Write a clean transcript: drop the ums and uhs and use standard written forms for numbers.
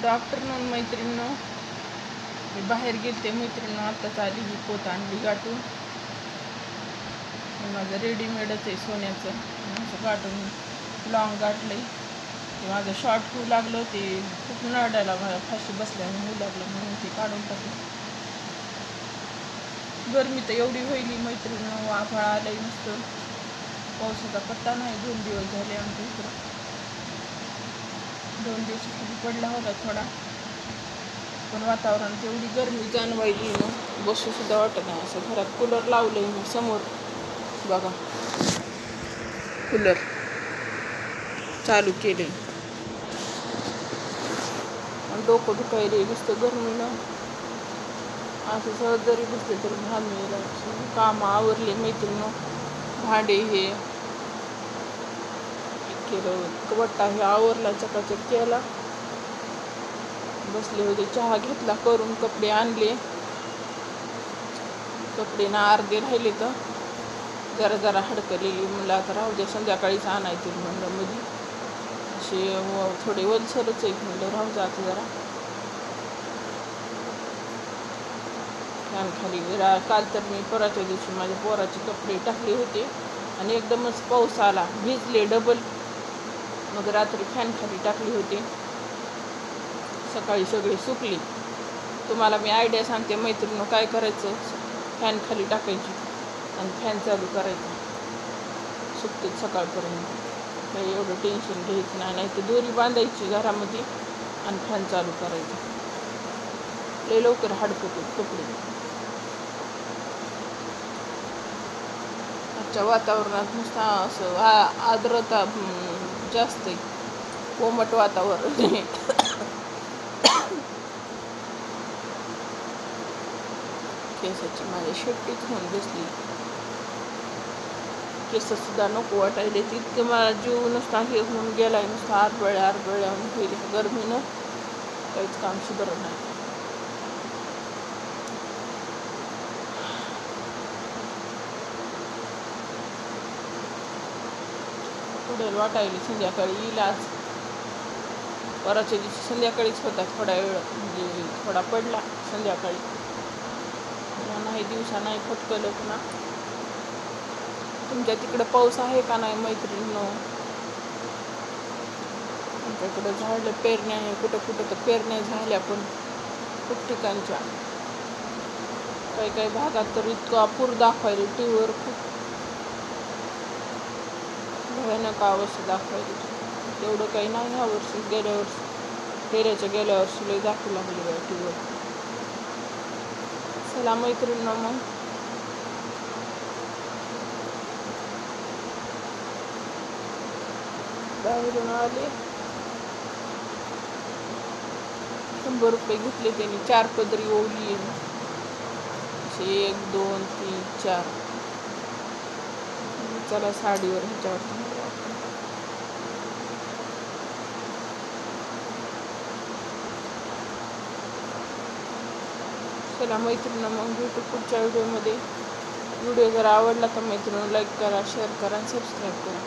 Good afternoon मैत्रिणींनो. मी बाहेर गेलते मैत्रिणींनो, आत्ताच आली. ही पोत आणली गाठून. माझं रेडीमेडच आहे सोन्याचं. असं गाठून लॉंग गाठलंय. ते माझं शॉर्ट होऊ लागलं. ते खूप नरडायला फाशी बसल्याने होऊ लागलं म्हणून ते काढून टाकलं. गरमी तर एवढी होईली मैत्रिणींनो, आभाळ आलंय नुसतं. पावसाचा पत्ता नाही. 2 दिवस झाले आमच्या इकडं. 2 दिवसापूर्वी पडला होता थोडा, पण वातावरणात एवढी गरमी जाणवायली ना, बसू सुद्धा वाटत नाही. असं घरात कूलर लावलंय मी समोर, बघा कूलर चालू केले. डोकं दुखायले नुसतं गरमीनं. असं सहज जरी बसले तरी घाम यायला. काम आवरले मैत्रिणीनं. भांडे हे केलं, कवट्टा हे आवरला, चकाचक केला. बसले होते, चहा घेतला करून, कपडे आणले. कपडे ना अर्धे राहिले तर जरा जरा हडकलेली. म्हणलं आता राहू द्या, संध्याकाळीच आणायचे म्हणलं. मध्ये असे थोडे वलसरच आहेत म्हणलं, राहू जात जरा फॅन खाली. काल तर मी परवाच्या दिवशी माझ्या पोराचे कपडे टाकले होते आणि एकदमच पाऊस आला, भिजले डबल. मग रात्री फॅन खाली टाकली होती, सकाळी सगळी सुकली. तुम्हाला मी आयडिया सांगते मैत्रिणीनं, काय करायचं, फॅन खाली टाकायची आणि फॅन चालू करायचं, सुकते सकाळपर्यंत. काही एवढं टेन्शन घ्यायचं नाही. नाही तर दोरी बांधायची घरामध्ये आणि फॅन चालू करायचं. लय लवकर हडकत कपडे. आजच्या वातावरणात नुसतं असं आर्द्रता जास्त आहे, कोमट वातावरण आहे. केसाची माझ्या शेपटीच होऊन बसली. केस सुद्धा नको वाटायले. तितकं मला जीव नुसता हे होऊन गेलाय, नुसतं आरबळ्या होईल. गरमीनं काहीच काम सुधारत नाही. पुढे वाटायला संध्याकाळी येईल. आज परवाच्या दिवशी संध्याकाळीच होता, थोडा वेळ म्हणजे थोडा पडला संध्याकाळी. नाही दिवसा नाही फटकलं पुन्हा. तुमच्या तिकडं पाऊस आहे का नाही मैत्रिणींनो? आमच्याकडं झाडं पेरण्या आहे, कुठं कुठं तर पेरण्या झाल्या, पण खूप ठिकाणच्या. काही भागात तर इतका पूर दाखवायला टीव्हीवर, खूप भयानक अवस्था दाखवायली. तेवढं काही नाही ह्या वर्षी. गेल्या वर्षी लई दाखवू लागली आहे टीव्हीवर. चला मैत्रिणींनो, मग बाहेरून आले. 100 रुपये घेतले त्यांनी. 4 पदरी ओवली आहे. 1 2 3 4. चला साडीवर ह्याच्यावर चला मैत्रिणींनो, मग भेटू पुढच्या व्हिडिओमध्ये. व्हिडिओ जर आवडला तर मैत्रिणींनो लाईक करा, शेअर करा आणि सबस्क्राईब करा.